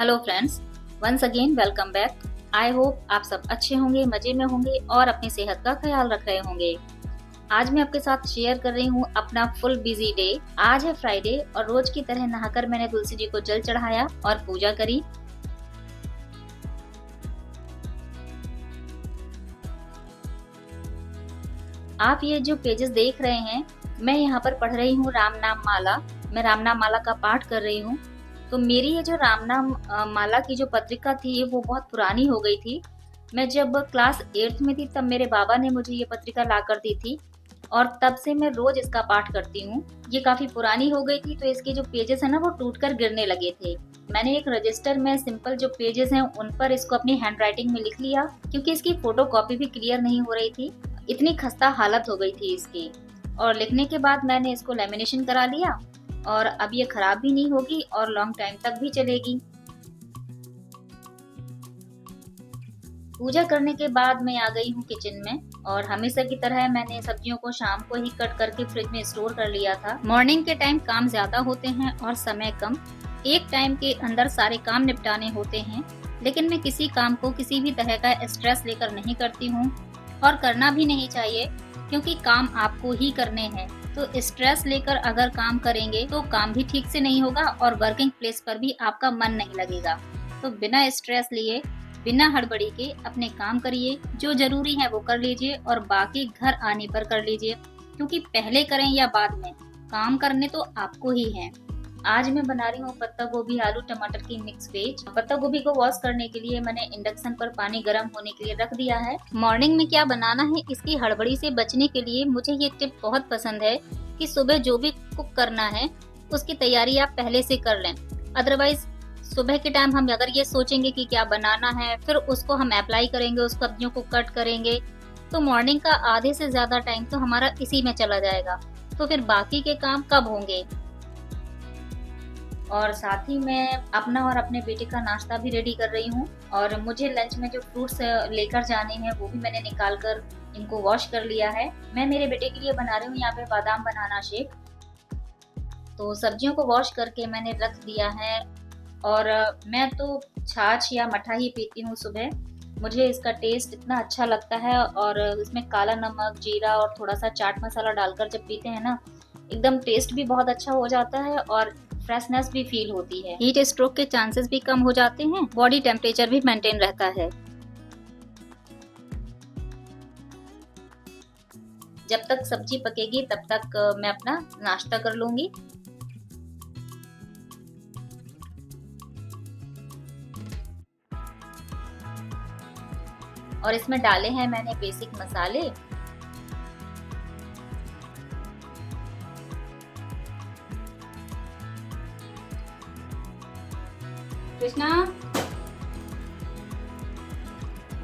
Hello friends, once again welcome back. I hope आप सब अच्छे होंगे, मजे में होंगे और अपनी सेहत का ख्याल रख रहे होंगे। आज मैं आपके साथ शेयर कर रही हूँ अपना फुल बिजी डे। आज है फ्राइडे और रोज की तरह नहाकर मैंने तुलसी जी को जल चढ़ाया और पूजा करी। आप ये जो पेजेस देख रहे हैं, मैं यहाँ पर पढ़ रही हूँ राम नाम माला। मैं राम नाम माला का पाठ कर रही हूँ। तो मेरी ये जो राम नाम माला की जो पत्रिका थी वो बहुत पुरानी हो गई थी। मैं जब क्लास 8th में थी तब मेरे बाबा ने मुझे ये पत्रिका ला कर दी थी और तब से मैं रोज इसका पाठ करती हूँ। ये काफी पुरानी हो गई थी तो इसके जो पेजेस है ना वो टूट कर गिरने लगे थे। मैंने एक रजिस्टर में सिंपल जो पेजेस हैं उन पर इसको अपनी हैंडराइटिंग में लिख लिया, क्योंकि इसकी फोटो कॉपी भी क्लियर नहीं हो रही थी। इतनी खस्ता हालत हो गई थी इसकी। और लिखने के बाद मैंने इसको लेमिनेशन करा लिया और अब ये खराब भी नहीं होगी और लॉन्ग टाइम तक भी चलेगी। पूजा करने के बाद मैं आ गई हूँ किचन में और हमेशा की तरह मैंने सब्जियों को शाम को ही कट करके फ्रिज में स्टोर कर लिया था। मॉर्निंग के टाइम काम ज्यादा होते हैं और समय कम। एक टाइम के अंदर सारे काम निपटाने होते हैं, लेकिन मैं किसी काम को किसी भी तरह का स्ट्रेस लेकर नहीं करती हूँ और करना भी नहीं चाहिए, क्योंकि काम आपको ही करने हैं। तो स्ट्रेस लेकर अगर काम करेंगे तो काम भी ठीक से नहीं होगा और वर्किंग प्लेस पर भी आपका मन नहीं लगेगा। तो बिना स्ट्रेस लिए, बिना हड़बड़ी के अपने काम करिए। जो जरूरी है वो कर लीजिए और बाकी घर आने पर कर लीजिए, क्योंकि पहले करें या बाद में, काम करने तो आपको ही है। आज मैं बना रही हूँ पत्ता गोभी आलू टमाटर की मिक्स वेज। पत्ता गोभी को वॉश करने के लिए मैंने इंडक्शन पर पानी गर्म होने के लिए रख दिया है। मॉर्निंग में क्या बनाना है इसकी हड़बड़ी से बचने के लिए मुझे ये टिप बहुत पसंद है कि सुबह जो भी कुक करना है उसकी तैयारी आप पहले से कर लें। अदरवाइज सुबह के टाइम हम अगर ये सोचेंगे कि क्या बनाना है, फिर उसको हम अप्लाई करेंगे, उस सब्जियों को कट करेंगे, तो मॉर्निंग का आधे से ज्यादा टाइम तो हमारा इसी में चला जाएगा। तो फिर बाकी के काम कब होंगे। और साथ ही मैं अपना और अपने बेटे का नाश्ता भी रेडी कर रही हूँ। और मुझे लंच में जो फ्रूट्स लेकर जाने हैं वो भी मैंने निकाल कर इनको वॉश कर लिया है। मैं मेरे बेटे के लिए बना रही हूँ यहाँ पे बादाम बनाना शेक। तो सब्जियों को वॉश करके मैंने रख दिया है। और मैं तो छाछ या मठा ही पीती हूँ सुबह। मुझे इसका टेस्ट इतना अच्छा लगता है और इसमें काला नमक, जीरा और थोड़ा सा चाट मसाला डालकर जब पीते हैं ना, एकदम टेस्ट भी बहुत अच्छा हो जाता है और फ्रेशनेस भी फील होती है। हीट स्ट्रोक के चांसेस भी कम हो जाते हैं, बॉडी टेम्परेचर भी मेंटेन रहता है। जब तक सब्जी पकेगी तब तक मैं अपना नाश्ता कर लूंगी। और इसमें डाले हैं मैंने बेसिक मसाले। कृष्णा,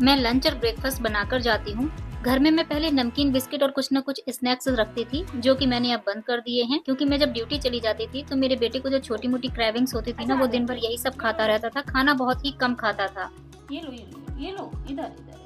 मैं लंच और ब्रेकफास्ट बनाकर जाती हूँ। घर में मैं पहले नमकीन बिस्किट और कुछ न कुछ स्नैक्स रखती थी, जो कि मैंने अब बंद कर दिए हैं, क्योंकि मैं जब ड्यूटी चली जाती थी तो मेरे बेटे को जो छोटी मोटी क्रेविंग्स होती थी ना, वो दिन भर यही सब खाता रहता था। खाना बहुत ही कम खाता था। ये लो ये लो ये लो, इधर इधर।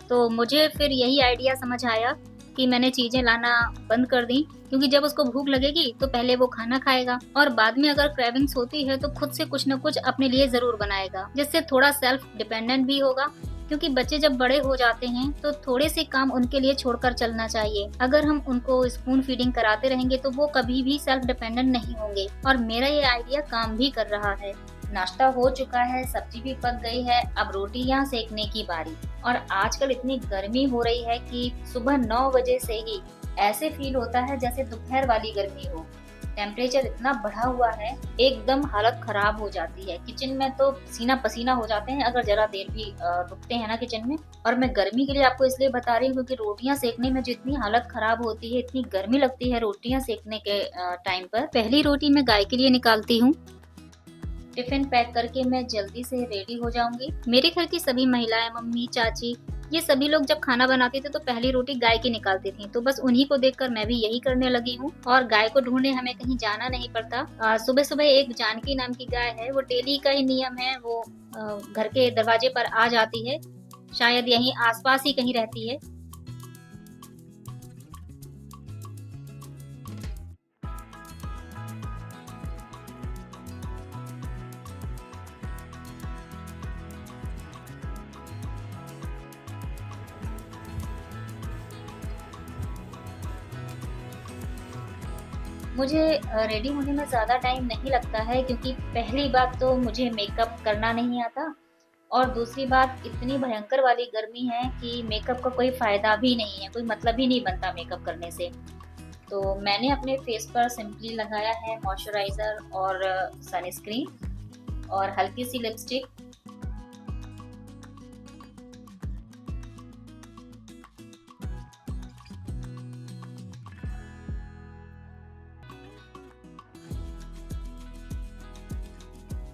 तो मुझे फिर यही आइडिया समझ आया कि मैंने चीजें लाना बंद कर दी, क्योंकि जब उसको भूख लगेगी तो पहले वो खाना खाएगा और बाद में अगर क्रेविंग्स होती है तो खुद से कुछ न कुछ अपने लिए जरूर बनाएगा, जिससे थोड़ा सेल्फ डिपेंडेंट भी होगा। क्योंकि बच्चे जब बड़े हो जाते हैं तो थोड़े से काम उनके लिए छोड़कर चलना चाहिए। अगर हम उनको स्पून फीडिंग कराते रहेंगे तो वो कभी भी सेल्फ डिपेंडेंट नहीं होंगे। और मेरा ये आइडिया काम भी कर रहा है। नाश्ता हो चुका है, सब्जी भी पक गई है, अब रोटियां सेकने की बारी। और आजकल इतनी गर्मी हो रही है कि सुबह 9 बजे से ही ऐसे फील होता है जैसे दोपहर वाली गर्मी हो। टेम्परेचर इतना बढ़ा हुआ है, एकदम हालत खराब हो जाती है। किचन में तो पसीना पसीना हो जाते हैं अगर जरा देर भी रुकते हैं ना किचन में। और मैं गर्मी के लिए आपको इसलिए बता रही हूँ क्योंकि रोटियां सेकने में जितनी हालत खराब होती है, इतनी गर्मी लगती है रोटियां सेकने के टाइम पर। पहली रोटी मैं गाय के लिए निकालती हूँ। टिफिन पैक करके मैं जल्दी से रेडी हो जाऊंगी। मेरे घर की सभी महिलाएं, मम्मी, चाची, ये सभी लोग जब खाना बनाते थे तो पहली रोटी गाय की निकालती थी। तो बस उन्हीं को देखकर मैं भी यही करने लगी हूँ। और गाय को ढूंढने हमें कहीं जाना नहीं पड़ता। सुबह सुबह एक जानकी नाम की गाय है, वो डेली का ही नियम है, वो घर के दरवाजे पर आ जाती है। शायद यहीं आसपास ही कहीं रहती है। मुझे रेडी होने में ज़्यादा टाइम नहीं लगता है, क्योंकि पहली बात तो मुझे मेकअप करना नहीं आता, और दूसरी बात इतनी भयंकर वाली गर्मी है कि मेकअप का कोई फ़ायदा भी नहीं है, कोई मतलब ही नहीं बनता मेकअप करने से। तो मैंने अपने फेस पर सिंपली लगाया है मॉइस्चराइज़र और सनस्क्रीन और हल्की सी लिपस्टिक।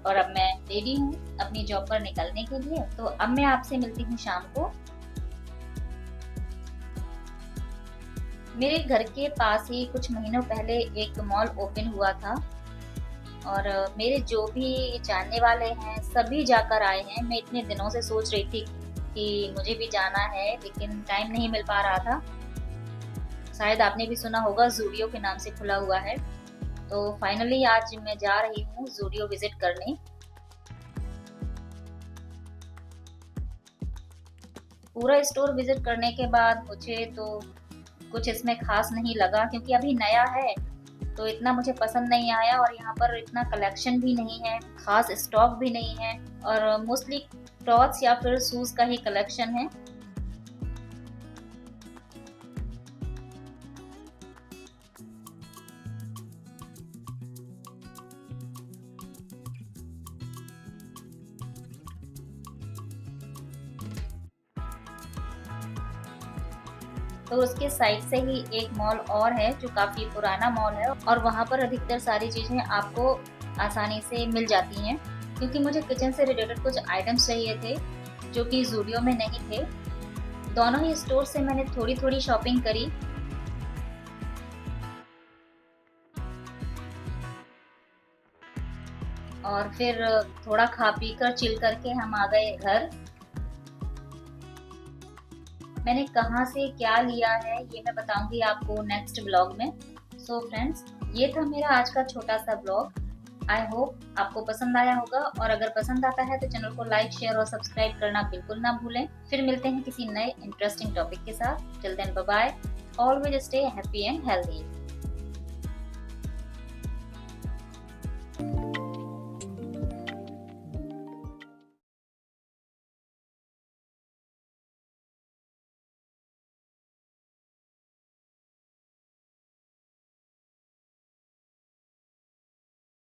और अब मैं रेडी हूँ अपनी जॉब पर निकलने के लिए। तो अब मैं आपसे मिलती हूँ शाम को। मेरे घर के पास ही कुछ महीनों पहले एक मॉल ओपन हुआ था, और मेरे जो भी जानने वाले हैं सभी जाकर आए हैं। मैं इतने दिनों से सोच रही थी कि मुझे भी जाना है, लेकिन टाइम नहीं मिल पा रहा था। शायद आपने भी सुना होगा, ज़ूडियो के नाम से खुला हुआ है। तो फाइनली आज मैं जा रही हूँ ज़ूडियो विजिट करने। पूरा स्टोर विजिट करने के बाद मुझे तो कुछ इसमें खास नहीं लगा, क्योंकि अभी नया है तो इतना मुझे पसंद नहीं आया, और यहाँ पर इतना कलेक्शन भी नहीं है, खास स्टॉक भी नहीं है, और मोस्टली क्लॉथ्स या फिर शूज का ही कलेक्शन है। तो उसके साइड से ही एक मॉल और है जो काफ़ी पुराना मॉल है, और वहाँ पर अधिकतर सारी चीज़ें आपको आसानी से मिल जाती हैं, क्योंकि मुझे किचन से रिलेटेड कुछ आइटम्स चाहिए थे जो कि ज़ूडियो में नहीं थे। दोनों ही स्टोर से मैंने थोड़ी-थोड़ी शॉपिंग करी, और फिर थोड़ा खा पी कर चिल करके हम आ गए घर। मैंने कहाँ से क्या लिया है ये मैं बताऊंगी आपको नेक्स्ट ब्लॉग में। सो फ्रेंड्स, ये था मेरा आज का छोटा सा ब्लॉग। आई होप आपको पसंद आया होगा, और अगर पसंद आता है तो चैनल को लाइक, शेयर और सब्सक्राइब करना बिल्कुल ना भूलें। फिर मिलते हैं किसी नए इंटरेस्टिंग टॉपिक के साथ। Till then bye bye. Always stay happy and healthy.